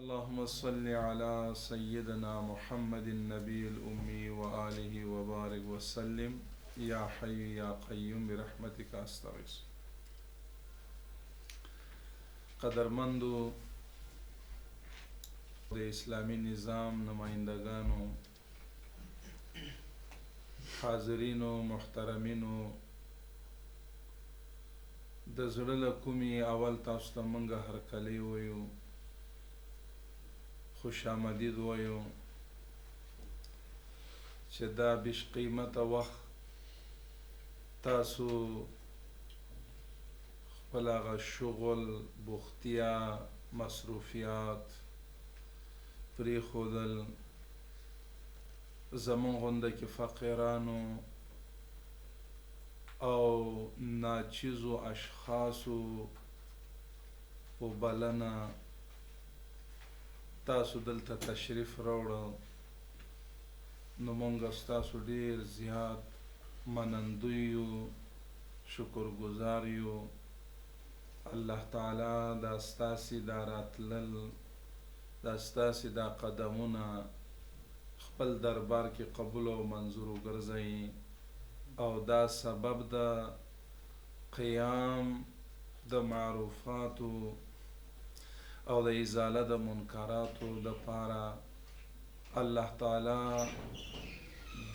اللهم صل على سيدنا محمد النبي الأمي وآله وبارك وسلم يا حي يا قيوم برحمتك أستغيث. قدرمندو د اسلامی نظام نمائندگانو، حاضرینو محترمینو، د زړه له کومې اول تاسو ته موږ هرکلی وایو، خوش آمدید وایو چې دا بیش قیمته وخت تاسو خپل هغه شغل، بوختیا، مصروفیات پرېښودل، زمونږ غونده کې فقیرانو او ناچیزو اشخاصو په بلنه تاسو دلته تشریف راوړه، نو مونږ ستاسو ډیر زیات منندوی یو، شکرګزار یو. الله تعالی دا ستاسې دا راتلل، دا ستاسې دا قدمونه خپل دربار کې قبول او منظور وګرځوي او دا سبب د قیام د معروفاتو او د ازاله د منکراتو دپاره الله تعالی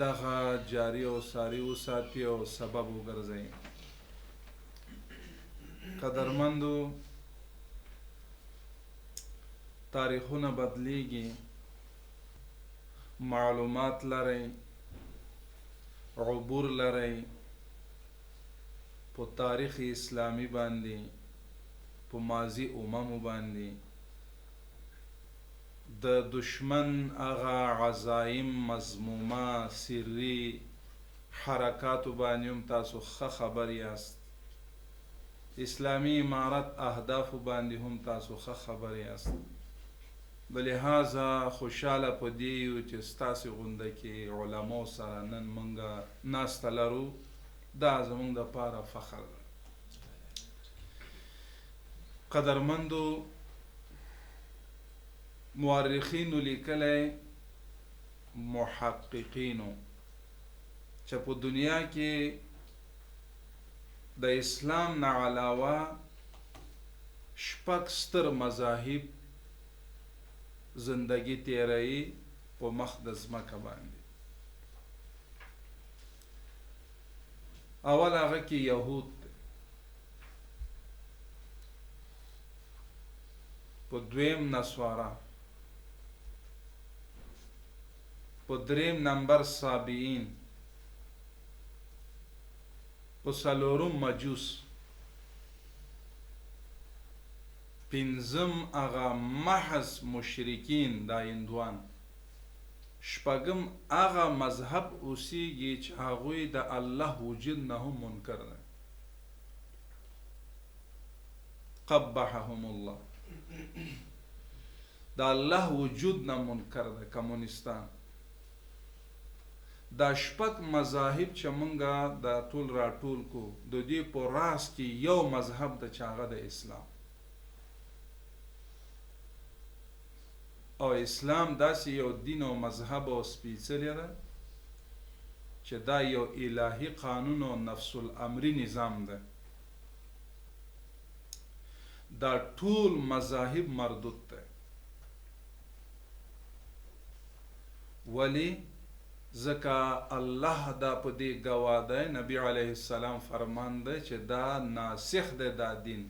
دغه جاری او ساری وساتي او سبب وګرځوي. قدرمندو، تاریخونه بدلیږي، معلومات لرئ، عبور لرئ په تاریخ اسلامی باندې، په ماضی اممو باندې، د دشمن هغه عزایم مضمومه سری حرکاتو باندې هم تاسو ښه خبر یاست، اسلامی امارت اهدافو باندې هم تاسو ښه خبر یاست. بلحاظه خوشحاله په دې یو چې ستاسې غونده کې علماو سره نن موږ ناسته لرو، دا زموږ دپاره فخر ده. قدرمندو، مورخینو لیکلی، محققینو، چې په دنیا کې د اسلام نه علاوه شپږ ستر مذاهب زندگی تیرهی په مخ د ځمکه باندې. اول هغه کې یهود دی، په دویم نصوارا، په دریم نمبر صابئین، په څلورم مجوس، پنځم هغه محض مشرکین دا هندوان، شپږم هغه مذهب اوسیږي چې هغوی د الله وجود نه هم منکر دی، قبحهم الله، د الله وجود نه منکر دی، کمونستان. دا شپږ مذاهب چې مونږه دا ټول راټول کو، د دې په راس کې یو مذهب د چې هغه د اسلام، او اسلام داسې یو دین او مذهب او سپیڅلی ده چې دا یو الهی قانون او نفس الامری نظام ده. دا ټول مذاهب مردود ده. ولی ځکه الله دا په دې ګواه دی، نبی علیه السلام فرمان دی چې دا ناسخ دی دا دین،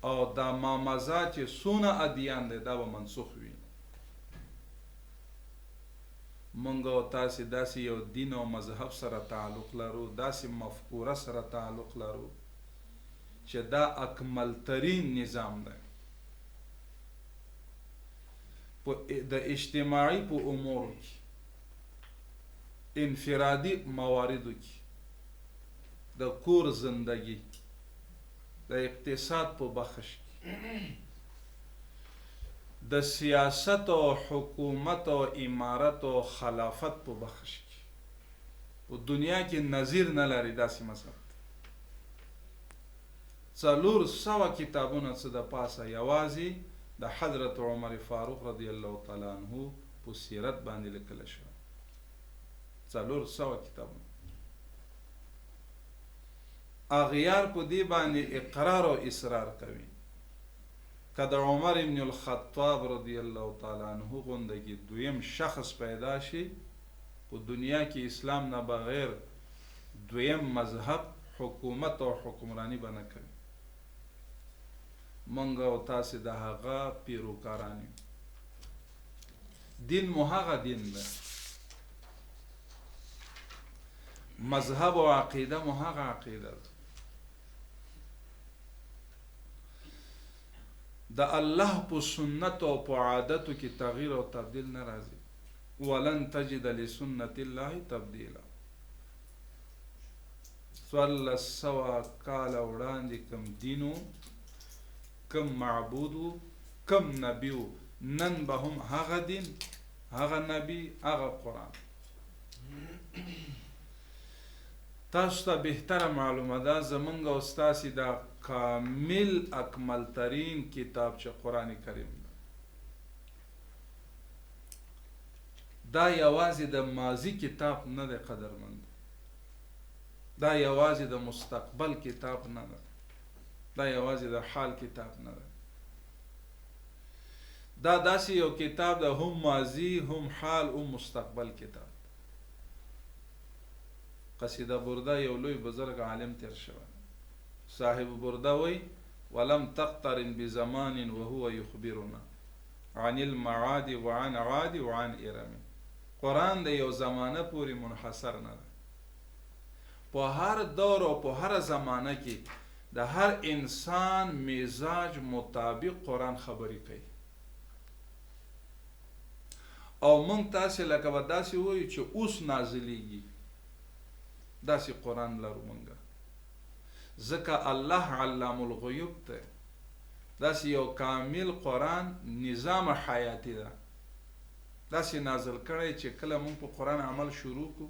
او دا مامضا چې څونه ادیان دی دا به منسوخ وي. مونږ او تاسې داسې یو دین او مذهب سره تعلق لرو، داسې مفکوره سره تعلق لرو چې دا اکمل ترین نظام دی د اجتماعي په امورو کې، انفرادي مواردو کې، د کور زندگی، د اقتصاد په بخش کې، د سیاست او حکومت او امارت او خلافت په بخش کې په دنیا کې نظیر نه لري داسې مذهب. 400 کتابونه څه د پاسه یوازې د حضرت عمر فاروق رضی الله تعالی عنہ په سیرت باندې لیکل شوی 400 کتابونه اغیار په دې باندې اقرار او اصرار کوي کله عمر ابن الخطاب رضی الله تعالی عنہ غوندګي دویم شخص پیدا شي په دنیا کې اسلام نه بغیر دویم مذهب حکومت او حکمرانی بنه کوي منګ او تاسو د هغه پیروکاران دین مو هغه دین ده مذهب او عقیده مو هغه عقیده ده د الله په سنت او په عادتو کې تغییر او تبدیل نه راځي ولن تجد لسنت الله تبدیلا صلی سوا کال وړاندې کم دینو کم معبودو کم نبیو نن به هم هغه دین هغه نبی هغه قرآن تاسو ته بهتره معلومه ده زمونږ او ستاسې دا کامل اکمل ترین کتاب چې قرآن کریم ده دا یوازې د ماضی کتاب نه دی قدرمند دا یوازې د مستقبل کتاب نه ده دا یوازې د حال کتاب نه ده دا داسې یو کتاب ده هم ماضی هم حال هم مستقبل کتاب قصیده برده یو لوی بزرگ عالم تیر شوی صاحب برده وی ولم تقترن بزمان وهو يخبرنا عن المعاد وعن عاد وعن ارم قرآن د یو زمانه پوری منحصر نه ده په هر دور او په هر زمانه کې د هر انسان مزاج مطابق قرآن خبرې کوي او مونږ تاسې لکه به داسې وایو چې اوس نازلیږي داسې قرآن لرو مونږه ځکه الله علام الغیوب ته داسې یو کامل قرآن نظام حیاتی ده داسې نازل کړی چې کله مونږ په قرآن عمل شروع کو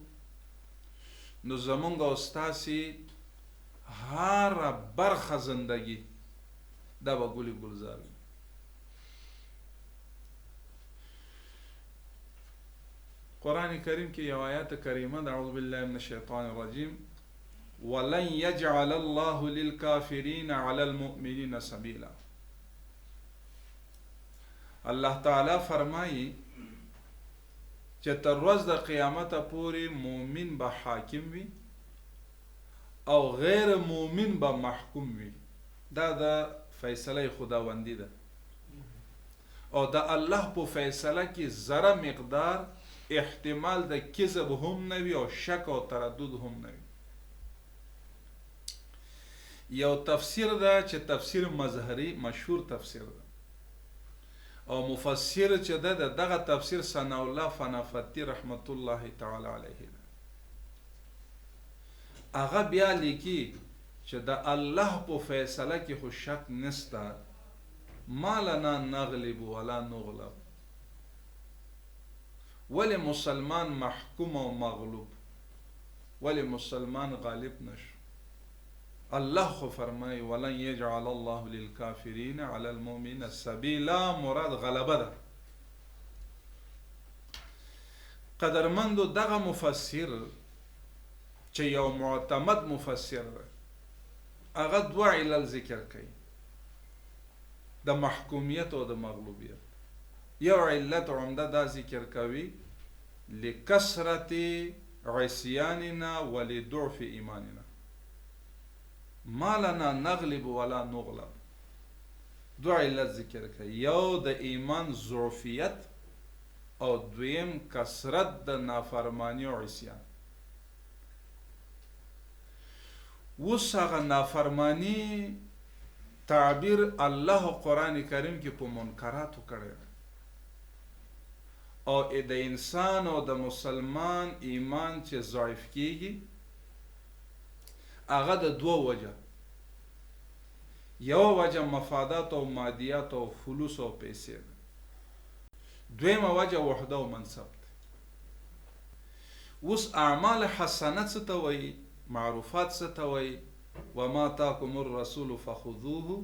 نو زمونږ او ستاسې هر برخه زندگی دا به ګلي ګلزار وي قرآن کریم کې یو آیات کریمه ده اعوذ بالله من الشیطان الرجیم ولن يجعل الله للكافرين على المؤمنين سبيلا الله تعالی فرمایي چې تر ورځ د قیامت پورې مؤمن به حاکم وي او غیر مؤمن به محکوم وي دا د فیصله خداوندی ده او د الله په فیصله کې ذره مقدار احتمال د کذب هم نه وي او شک او تردد هم نه وي یو تفسیر ده چې تفسیر مظهری مشهور تفسیر ده او مفسر چې ده دغه تفسیر ثناء الله فنافتی رحمت الله تعالی علیه ده هغه بیا لیکي چې د الله په فیصله کې خو شک نسته ما لنا نغلب ولا نغلب ولی مسلمان محکوم و مغلوب ولی مسلمان غالب نشو الله خو فرمای ولن یجعل الله للکافرین علی المؤمنین سبیلا مراد غلبه ده قدرمندو دغه مفسر چې یو معتمد مفسر ده هغه دوه علل ذکر کوي د محکومیت او د مغلوبیت یو علت عمده دا ذکر کوي لکثرت عصیاننا ولضعف ایماننا ما لنا نغلب ولا نغلب دو علت ذکر کوي یو د ایمان ضعفیت او دویم کثرت د نافرمانی او عصیان اوس هغه نافرمانی تعبیر الله قرآن کریم کې په منکراتو کړی او د انسان او د مسلمان ایمان چې ضعیف کیږي هغه د دوه وجه یو وجه مفادات او مادیات او فلوس او پیسې دویمه وجه وحده او منصب اوس اعمال حسنه څه ته وایي معروفات څه ته وایي وما آتاکم الرسول فخذوه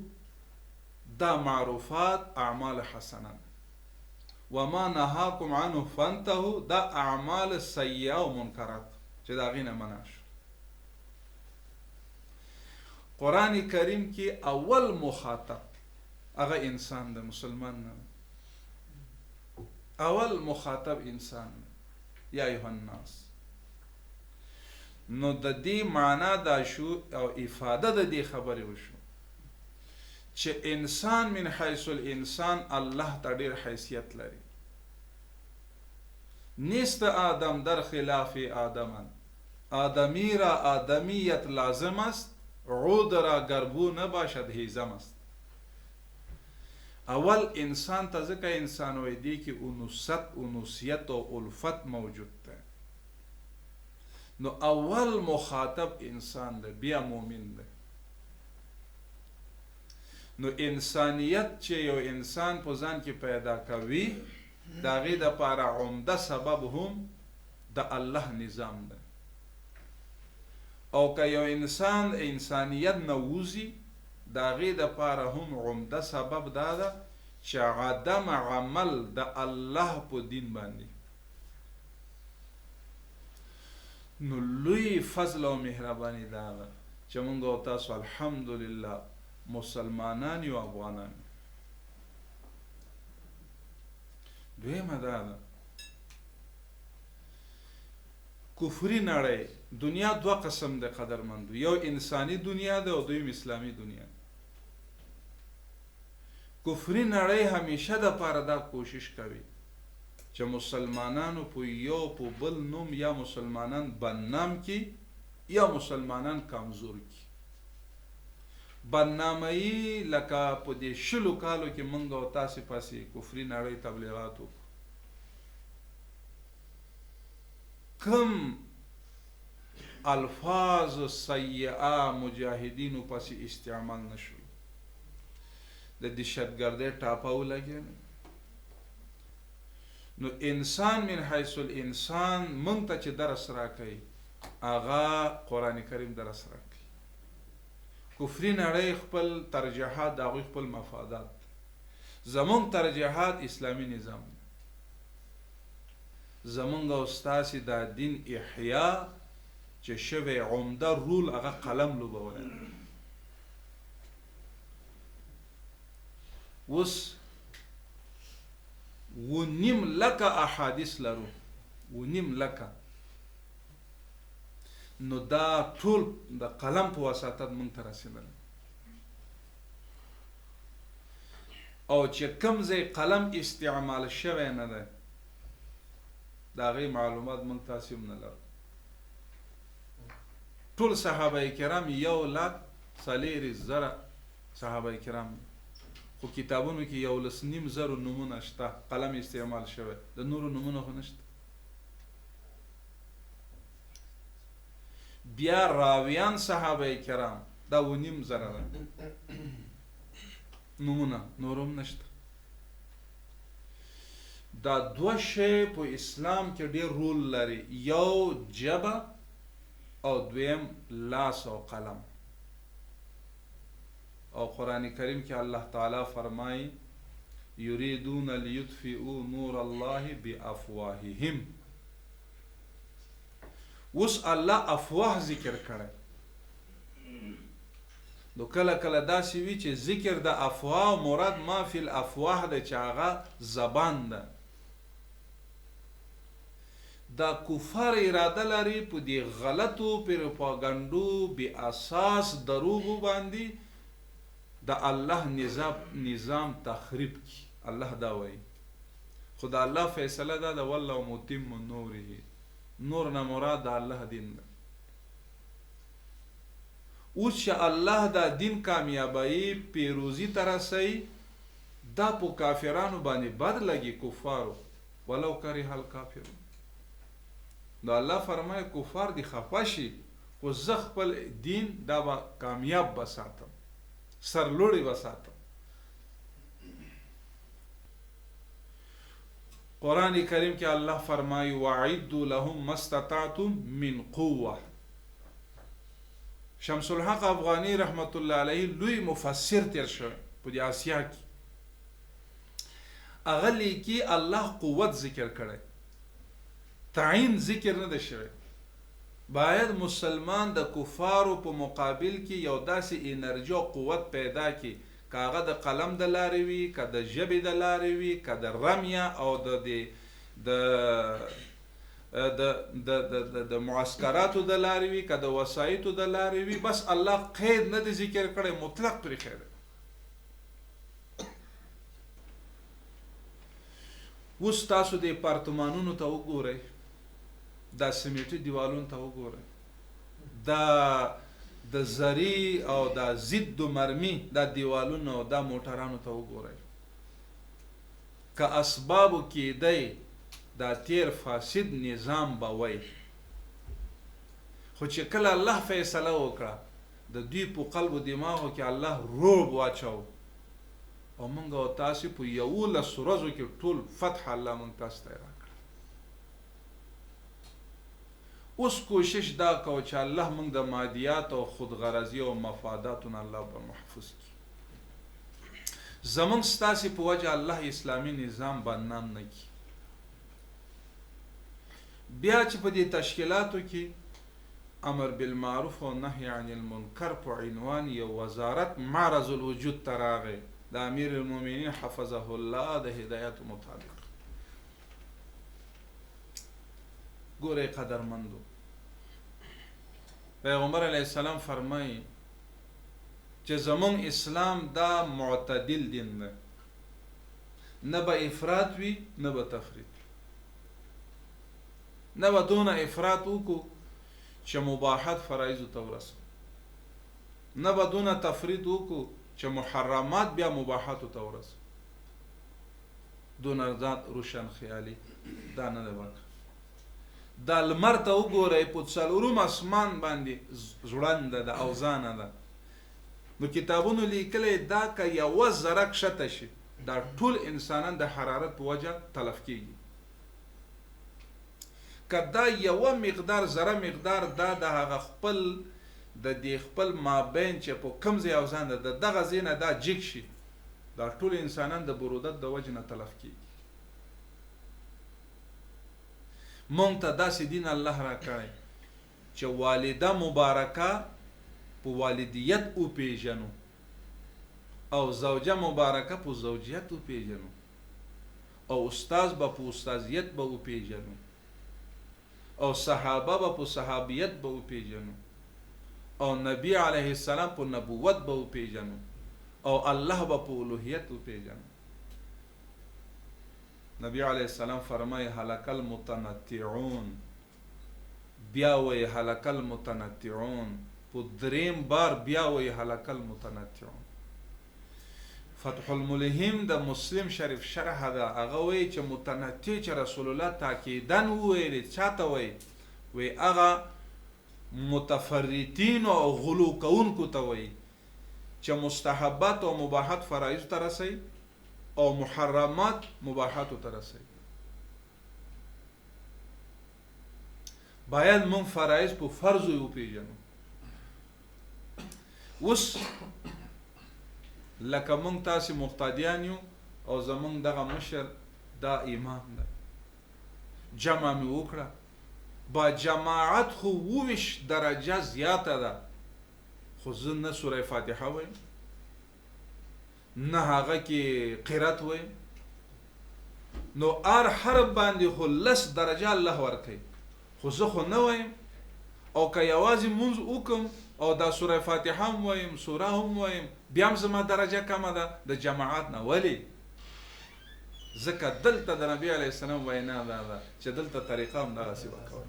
دا معروفات اعمال حسنه وما نهاکم عنه فانتهوا دا اعمال سیئه او منکرات چې دا غینه منع شو. قرآن کریم کې اول مخاطب هغه انسان د مسلمان نه، اول مخاطب انسان یا ایها الناس. نو د دې معنا دا شو او افاده د دې خبرې وشو چې انسان من حیث الانسان الله ته ډېر حیثیت لري. نیست آدم در خلاف آدمن، آدمی را آدمیت لازم است، عود را گربو نباشد هیزم است. اول انسان ته ځکه انسان وی دی که انوسیت و الفت موجود ده. نو اول مخاطب انسان ده، بیا مومن ده. نو انسانیت چې یو انسان په ځان کې پیدا کوي د هغې دپاره عمده سبب هم د الله نظام ده. او که یو انسان انسانیت نه ووځي د هغې دپاره هم عمده سبب دا ده چې عدم عمل د الله په دین باندې. نو لوی فضل او مهرباني دا ده چې موږ او تاسو الحمدلله مسلمانان یو افغانان. دویمه دا ده کفري نړۍ دنیا دوه قسم ده قدرمندو، یو انسانی دنیا ده او دویم اسلامی دنیا. کفري نړۍ همیشه د پاره دا کوشش کوي چې مسلمانانو په یو په بل نوم یا مسلمانان بدنام کی یا مسلمانان کمزور کی. بدنامي لکه په دې شلو کالو کې موږ او تاسې پاسې کفري نړۍ تبلیغات وکړو. کم الفاظ سیئه مجاهدینو پسې استعمال نشو، د دهشتګردۍ ټاپه ولګېد. نو انسان من حیث الانسان موږ ته چې درس راکوي هغه قرآن کریم درس راکوي. کفري نړۍ خپل ترجیحات د هغوی خپل مفادات، زمونږ ترجیحات اسلامي نظام دی. زمونږ او ستاسې دا دین احیا چې شوی عمده رول هغه قلم لوبولی. اوس ونیم لکه احادیث لرو، ونیم لکه. نو دا ټول د قلم په واسطه موږ ته رسېدل. او چې کوم ځای قلم استعمال شوی نه دی د هغې معلومات موږ تاسې هم نه لرو. ټول صحابه کرام 1,04,000 صحابه کرام، خو کتابونو کې 11,500 نومونه شته قلم استعمال شوی، د نورو نومونه خو نشته. بیا راویان صحابه کرام دا 9,500 نومونه، نور هم نشته. دا دوه شی په اسلام کې ډېر رول لري، یو جبه او دویم لاس او قلم. او قرآن کریم کې الله تعالی فرمایي یریدون لیطفئوا نور الله بافواههم. اوس الله افواه ذکر کړی. نو کله کله داسې وي چې ذکر د افواه مراد ما فی الافواه ده چې هغه زبان ده. دا کفار اراده لري په دې غلطو پروپاګانډو بې اساس دروغو باندې د الله نظام تخریب کی. الله دا وایي، خو د الله فیصله دا ده والله متم نوره، نور نه مراد د الله دین ده. اوس چې الله دا دین کامیابی پیروزی ته رسوي دا په کافرانو باندې بد لګي، کفارو ولو کره الکافرون. نو الله فرمایي کفار دي خفه شي خو زه خپل دین دا به کامیاب بساتم، سرلوړی بساتم. قرآن کریم کې الله فرمایي وَأَعِدُّوا لَهُم مَّا اسْتَطَعْتُم مِّن قُوَّةٍ. شمس الحق افغانی رحمت الله علیه لوی مفسر تیر شوی په دې آسیا کې هغه لیکي الله قوت ذکر کړی، تعین ذکر نه ده شوی. باید مسلمان د کفارو په مقابل کې یو داسې انرژي او قوت پیدا کړي، که هغه د قلم د لارې وي، که د ژبې د لارې وي، که د رمیه او د معسکراتو د لارې وي، که د وسایطو د لارې وي. بس الله قید نه دی ذکر کړی، مطلق طریقې ده. اوس تاسو د اپارتمانونو ته وګورئ، دا سمیټي دیوالونو ته وګورئ، دا د زری او دا ضد مرمي دا دیوالونو او دا موټرانو ته وګورئ. که اسبابو کېدی دا تیر فاسد نظام به وی، خو چې کله الله فیصله وکړه د دوی په قلب و دماغو کې الله رعب واچو او موږ او تاسو په 11 ورځو کې ټول فتح الله موږ تاسو ته راکړه. اوس کوشش دا کوو چې الله موږ د مادیات او خودغرضي او مفاداتونه الله به محفوظ کړي. زموږ ستاسې په وجه الله اسلامي نظام بدنام نه کړي. بیا چې په دې تشکیلاتو کې امر بالمعروف او نهی عن المنکر په عنوان یو وزارت معرض الوجود ته راغی د امیر المؤمنین حفظه الله د هدایت مطابق. ګورئ قدرمندو، پیغمبر علیه السلام فرمایي چې زمون اسلام دا معتدل دین ده، نه به افراط وي نه به تفریط، نه به دونه افراط وکړو چې مباحات فرایضو ته ورسو، نه به دونه تفریط وکړو چې محرمات بیا مباحاتو ته ورسو. دونه ذات روشن خیالي دا نه ده وکړه. دا لمر ته وګورئ په څلورم اسمان باندې ځوړنده ده او ځانه ده. نو کتابونو لیکلی دا که یوه ذره کښته شي دا ټول انسانان د حرارت په وجه تلف کېږي. که دا یوه مقدار ذره مقدار دا د هغه خپل د دې خپل مابین چې په کوم ځای او ځان ده دغه ځای نه دا جګ شي دا ټول انسانان د برودت د وجه نه تلف کېږي. مونږ ته داسې دین الله را کړی چې والده مبارکه په والدیت وپېژنو او زوجه مبارکه په زوجیت وپېژنو او استاز به په استازیت به وپېژنو او صحابه به په صحابیت به وپېژنو او نبی علیه السلام په نبوت به وپېژنو او الله به په الوهیت وپېژنو. نبی علیه السلام فرمای هلک المتنطعون، بیا وی هلک المتنطعون، په دریم بار بیا وی هلک المتنطعون. فتح الملهم د مسلم شریف شرح ده، هغه وی چې متنطع چې رسول الله تاکیدن وویل چاته وی هغه متفرطین او غلو کوونکو ته وی چې مستحبات او مباحات فرایض ته رسي او محرمات مباحاتو ته رسي. باید مون فرایض په فرض وپېژنو. اوس لکه مونږ تاسې مقتدیان یو او زمونږ دغه مشر دا امام ده، جمع مې وکړه، با جماعت خو 20 درجه زیاته ده، خو زه نه سوره فاتحه وایم نه هغه کې قرات وایم، نو هر حرف باندې خو 10 درجه الله ورکوي، خو زه خو نه وایم. او که یوازې مونځ وکم او دا سوره فاتحه هم وایم سوره هم وایم بیا هم زما درجه کمه ده د جماعت نه. ولې؟ ځکه دلته د نبی علیه السلام وینا دا ده چې دلته طریقه هم دغسې به کوئ،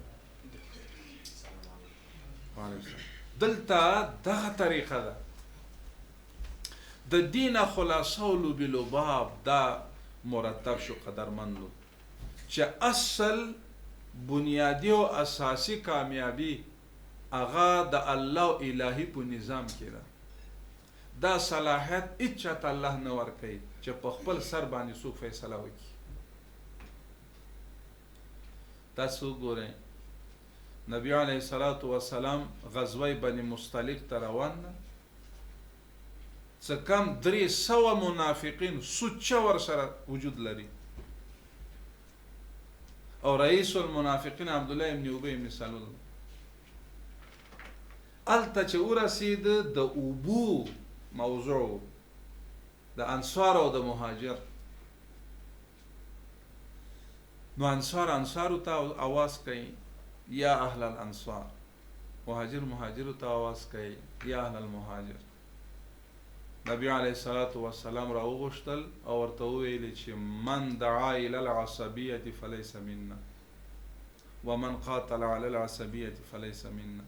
دلته دغه طریقه ده. د دین خلاصولو بلباب دا مرتب شو قدرمندو چې اصل بنیادی او اساسی کامیابی هغه د الله الهی په نظام کې ده. دا صلاحیت هیڅ چاته الله نه ورکوي چې په خپل سر باندې څوک فیصله وکړي. تاسو ګورئ نبی علیه الصلاة والسلام غزوه بني مصطلق ته روان ده، څه کم 300 منافقین سوچه ورسره وجود لري. او رئیس المنافقین عبدالله ابن ابی ابن سلول الته چې ورسید د اوبو موضوع د انصار او د مهاجر. نو انصارو ته आवाज کوي یا اهل الانصار، مهاجر ته आवाज کوي یا اهل المهاجر. نبی علیه الصلاة والسلام راوغوښتل او ورته وویل چې من دعا الى العصبیة فلیس منا ومن قاتل على العصبیة فلیس منا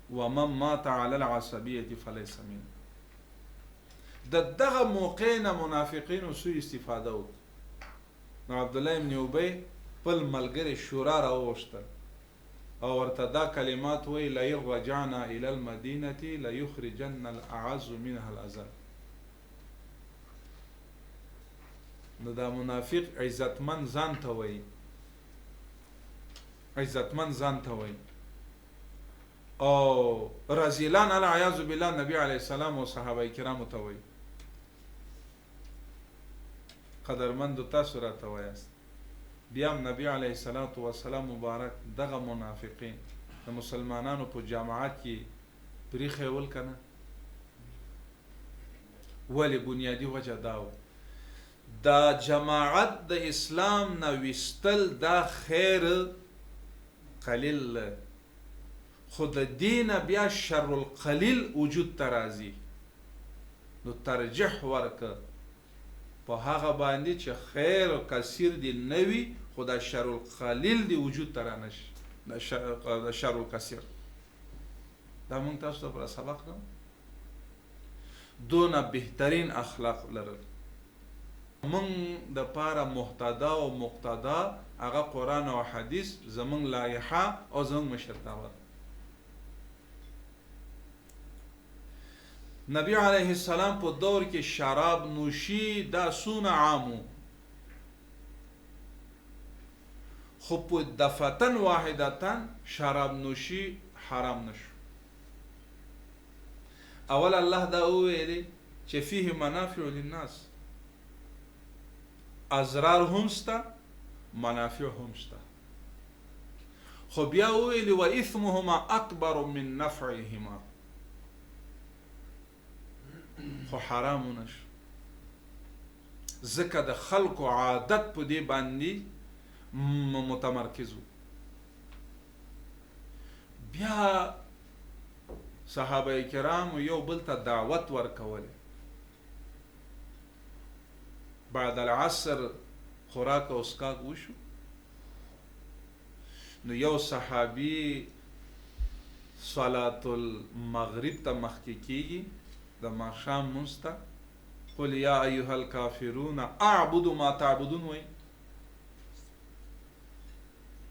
ومن مات على العصبیة فلیس منا. د دغه موقع نه منافقینو سوء استفاده وکړه. نو عبدالله ابن ابی خپل ملګری شورا راوغوښتل او ورته دا کلمات وی لئن رجعنا الى المدینة لیخرجن الاعز منها الاذل. نو دا منافق عزتمن ځان ته وی او رزیلان العیاذ بالله نبی علیه السلام او صحابه کرامو ته وی. قدرمندو تاسو راته وایاست. بیا هم نبی علیه الصلاة والسلام مبارک دغه منافقین د مسلمانانو په جماعت کې پریښول کنه. ولی بنیادی وجه داو دا جماعت د اسلام نه وستل دا خیر قلیل، خود دین بیا شر القلیل وجود ترازی. نو ترجح ورکه په هغه باندې چې خیر کثیر دی نوی خدا شر القلیل دی وجود ترانش د شر الکثیر. دا مونږ تاسو ته پر سبق نو دونه بهترین اخلاق لرل. مونږ د پاره محتدا او مقتدا هغه قرآن او حدیث زمونږ لایحه او زمونږ مشرتابه. نبی علیه السلام په دور کې شراب نوشی دا سونه عامو، خو په دفتن واحدتن شراب نوشی حرام نشو. اول الله دا ویلی چې فيه منافع للناس، اضرار هم سته منافع هم سته، خو بیا ویلی و اثمهما اکبر من نفعهما، خو حرامو نشو. ځکه د خلکو عادت په دې باندې متمرکزو. بیا صحابه کرام یو بل ته دعوت ورکول. بعد العصر خوراک او اسکاک وشو. نو یو صحابي صلات المغرب ته مخکې کیږي د ماښام مونځ ته. قل یا ایها الکافرون اعبد ما تعبدون وی.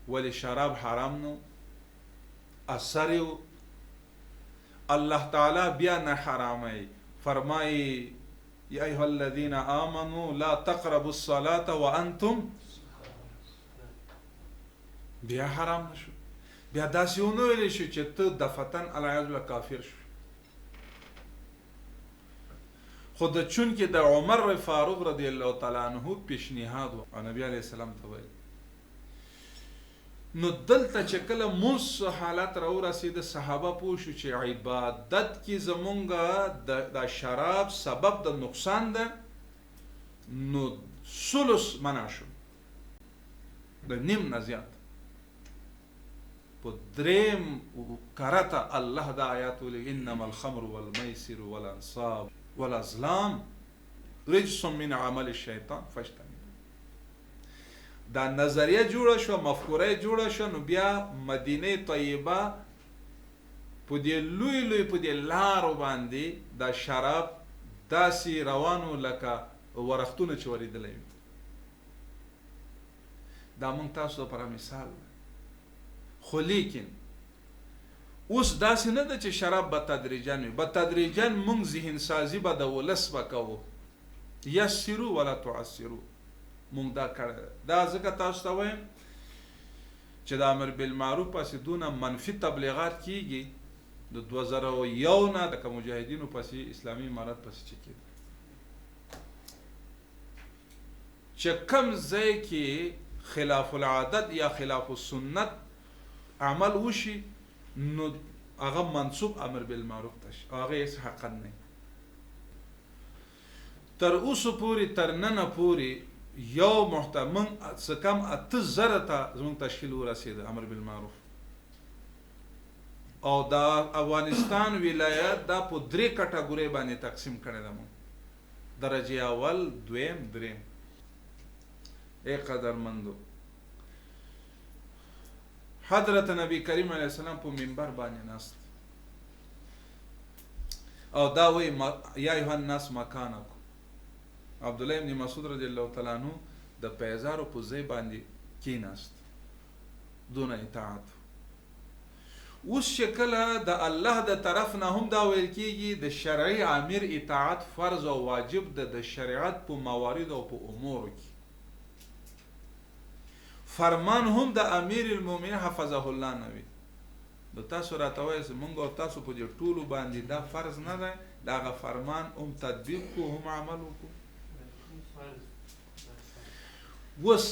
ولی شراب حرام نو اثر یو الله تعالی بیا نه حرامي فرمای یا ایها الذین آمنوا لا تقربوا الصلاة وانتم. بیا حرام نشو. بیا داسې ونه ویلی شو چې ته دفتن العیاذ بالله کافر شو. خود چون کې د عمر فاروق رضی الله تعالی عنہ پیشنهاد و نبی علیه السلام ته ویل. نو دلته چې کله موس حالت را ورسید صحابه پوه شو چې عبادت کې زمونږ د شراب سبب د نقصان ده. نو ثلث منع شو د نیم نه زیات. په دریم کرته الله دا آیات ویلي انما الخمر والمیسر والانصاب والازلام رجس من عمل الشیطان فاجتنبوه. دا نظریه جوړه شو، مفکوره جوړه شو. نو بیا مدینه طیبه په دې لوی په دې لارو باندې دا شراب داسې روانو لکه ورختونه چې ورېدلی وي. دا مونږ تاسو لپاره مثال ده. خو لیکن اوس داسې نه ده چې شراب به تدریجن وي. به تدریجن مونږ ذهن سازي به د ولس به کوو. یسرو ولا تعسرو. مونږ دا کړی. دا ځکه تاسو ته وایم چې د امر بالمعروف پسې دونه منفي تبلیغات کیږي. د 2001 نه د مجاهدینو پسې اسلامي امارت پسې چې کېده چې کوم ځای کې خلاف العادت یا خلاف السنت عمل وشي نو هغه منصوب امر بالمعروف ته شي هغه هیڅ حق نه تر اوسه پورې تر ننه پورې یو محتمم څه کم 8000 ته زموږ تشکیل ورسېده امر بالمعروف او دا افغانستان ولایت دا په 3 کټګورۍ باندې تقسیم کړی ده مونږ درجه اول دویم دریم ای قدرمندو حضرت نبی کریم علیه السلام په منبر باندې ناست او دا وی یا ایها الناس مکانکم عبدالله ابن مسعود رضی الله تعالی عنہ د پیزارو په ځای باندې کیناست دون اطاعت اوس شکل د الله د طرف نه هم دا ویل کیږي د شرعي امیر اطاعت فرض او واجب د شریعت په موارد او په امور کې فرمان هم د امیر المؤمنین حفظه الله نه وي د تاسو راته وایي مونږ او تاسو په دې ټولو باندې دا فرض نه دی دا غ فرمان هم تطبیق کو هم عمل وکړو وس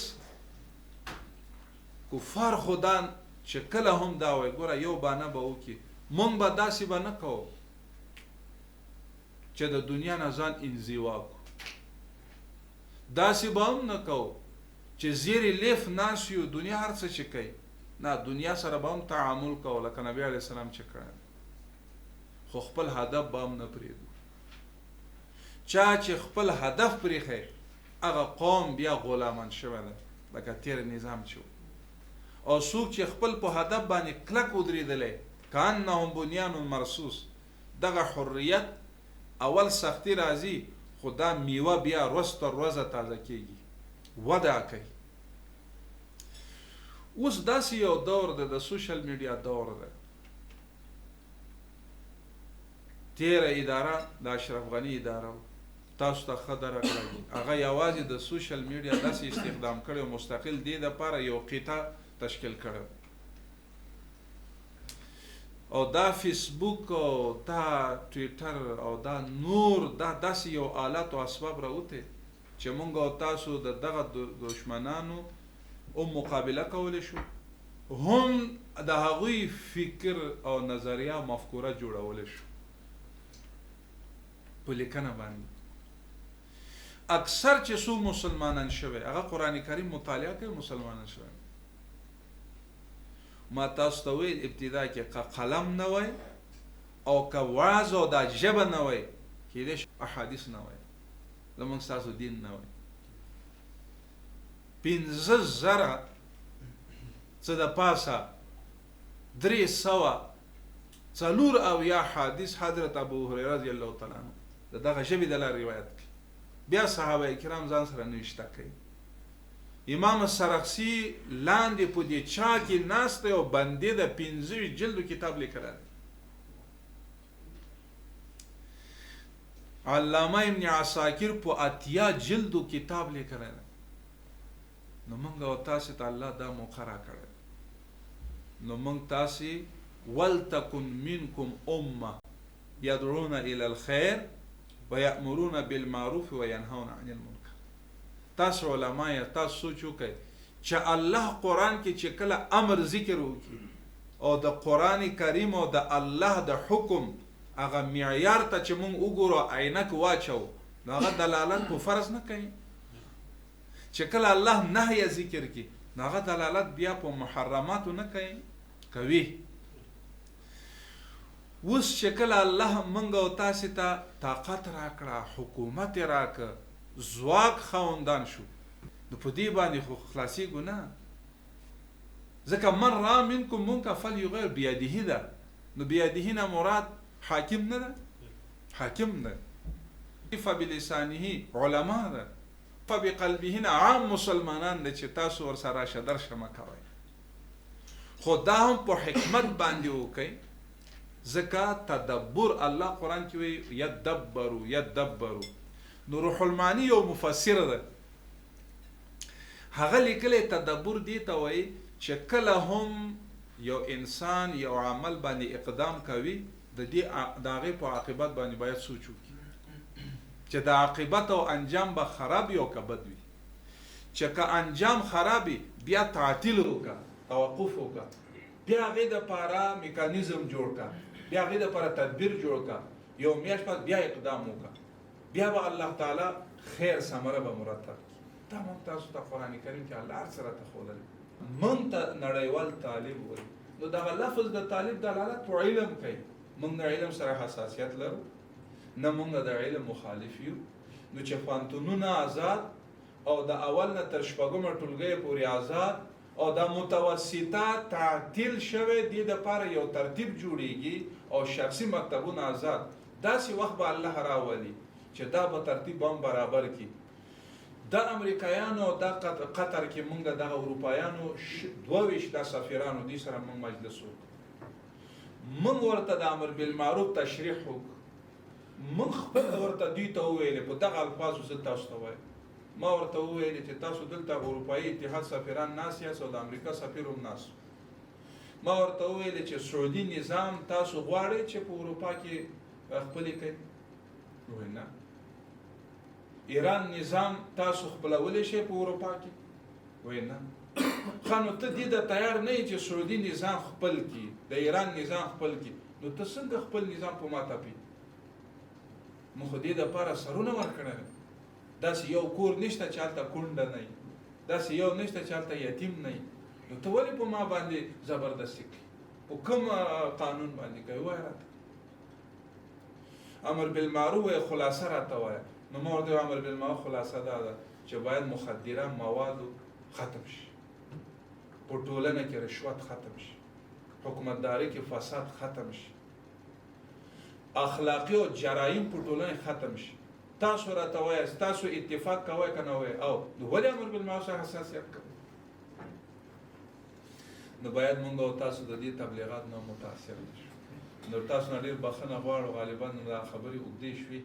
کفار خدان چې کله هم دا وایي ګوره یو بانه به وکړي مونږ به داسې به نه کوو چې د دنیا نه ځان انزیوا کړو داسې به هم نه کوو چې زیرې لیف ناس یو دنیا هر څه چې کوي نه دنیا سره به هم تعامل کوو لکه نبی علیه السلام چې کړی خو خپل هدف به هم نه پرېږدو چا چې خپل هدف پرېښی هغه قوم بیا غلامان شوی ده لکه تیر نظام چې او څوک چې خپل په هدف باندې کلک ودرېدلی کانهم بنیان مرصوص دغه حریت اول سختی راځي خو دا میوه بیا ورځ تر ورځه تازه کېږي وده کوي اوس داسې یو دور ده د سوشل میډیا دور ده تیره اداره د اشرف غني اداره تاسو ته ښه درغلی هغه یوازې د سوشل میډیا داسې استخدام کړی مستقل دې دپاره یو قطعه تشکیل کړی او دا فیسبوک او دا ټویټر او دا نور دا داسې یو آلات او اسباب راوتی چې مونږ او تاسو د دغه دشمنانو او مقابله کولی شو هم د هغوی فکر او نظریه مفکوره جوړولی شو په لیکنه باندې اکثر چې څو مسلمانان شوی هغه قرآن کریم مطالعه کوي مسلمانان شوی ما تاسو ته ویل ابتدا کې که قلم نه وای او که وعظ او دا ژبه نه وای کېدای شي احادیث نه وای زموږ ستاسو دین نه وای 15,000 څه د پاسه 300 حدیث حضرت ابو هريره رضی الله تعالی عنہ دغه ژبې د لارې روایت کړي بیا صحابه کرام ځان سره نوشته کوي امام سرخسی لاندې په دې چا کې ناست او بندې د 15 جلدو کتاب لیکلی علامه ابن عساکر په 80 جلدو کتاب لیکلی نو موږ او تاسو ته الله دا موقع راکړی نو موږ تاسو ولتکن منکم امه يدعون الى الخير ويأمرون بالمعروف وينهون عن المنکر تاسو علماء تاسو سوچ وکړئ چې الله قرآن کې چې کله امر ذکر وکړي او د قرآن کریم او د الله د حکم هغه معیار ته چې موږ وګورو عینک واچو نو هغه دلالت په فرض نه کوي چې کله الله نهی ذکر کړي نو هغه دلالت بیا په محرماتو نه کوي اوس چې کله الله موږ او تاسو ته طاقت راکړه حکومت راکړه ځواک خاوندان شو نو په دې باندې خو خلاصېږو نه ځکه من را منکم منکر فلیغیر بیده ده نو بیده نه مراد حاکم نه ده حاکم ده فبلسانه علما ده فبقلبه عام مسلمانان ده چې تاسو ورسره راشه درشه مه کوئ خو دا هم په حکمت باندې وکئ ځکه تدبر الله قرآن کې وی یدبرو نو روح المعانی یو مفسر ده هغه لیکلی تدبر دی ته وایي چې کله هم یو انسان یو عمل باندې اقدام کوي د هغې په عاقبت باندې باید سوچ وکړي چې د عاقبت او انجام به خراب وي او که بد وي. چې که انجام خراب وي بیا تعطیل وکړه، توقف وکړه، بیا هغې دپاره میکانیزم جوړ کړه، بیا هغې دپاره تدبیر جوړ کړه، یو میاشت بعد بیا اقدام وکړه، بیا به الله تعالی خیر ثمره به مرتب کړي. دا موږ تاسو ته قرآن کریم کې الله هر څه راته ښودلی. موږ ته نړیوال طالب وایي، نو دغه لفظ د طالب دلالت په علم کوي. موږ د علم سره حساسیت لرو، نه موږ د علم مخالف یو. نو چې پوهنتونونه آزاد او د اول نه تر شپږمه ټولګۍ پورې آزاد او د متوسطه تعطیل شوی، دې دپاره یو ترتیب جوړیږي او شخصي مکتبونه آزاد، داسې وخت به الله راولي چې دا به ترتیب هم برابر کړي. د امریکایانو او د قطر کې موږ دغه اروپایانو 22 دا سفیرانو دې سره موږ مجلس وکړو. موږ ورته د امر بالمعروف تشریح وکړو. موږ خپل ورته دوی ته وویلې په دغه الفاظو زه تاسو ته وایم. ما ورته وویلې چې تاسو دلته اروپایي اتحاد سفیران ناست یاست او د امریکا سفیر هم ناست. ما ورته وویلې چې سعودي نظام تاسو غواړئ چې په اروپا کې خپلې کوي؟ وویل نه. ایران نظام تاسو خپلولی شئ په اروپا کې؟ وویل نه. ښه نو ته دې ته تیار نه یې چې سعودي نظام خپل کړي، د ایران نظام خپل کړي، نو ته څنګه خپل نظام په ما تپي؟ موږ خو دې دپاره سرونه ورکړی دی. داسې یو کور نشته چې هلته کونډه نه وي، داسې یو نشته چې هلته یتیم نه وي. نو ته ولې په ما باندې زبردستي کوي؟ په کوم قانون باندې کوي؟ وایه راته. امر بالمعروف وایه، خلاصه راته وایه. نو ما ورته امر بالمعروف خلاصه دا ده چې باید مخدره موادو ختم شي، په ټولنه کې رشوت ختم شي، حکومتداري کې فساد ختم شي، اخلاقی او جرایم په ټولنه ختم شي. تاسو راته وایاست تاسو اتفاق کوئ که نه وایئ؟ او نو ولې امر بالمعروف سره حساسیت کوئ؟ نو باید موږ او تاسو د دې تبلیغات نه متاثر نه شو. نو تاسو نه ډېر بخښنه غواړو، غالبا دا خبرې اوږدې شوې.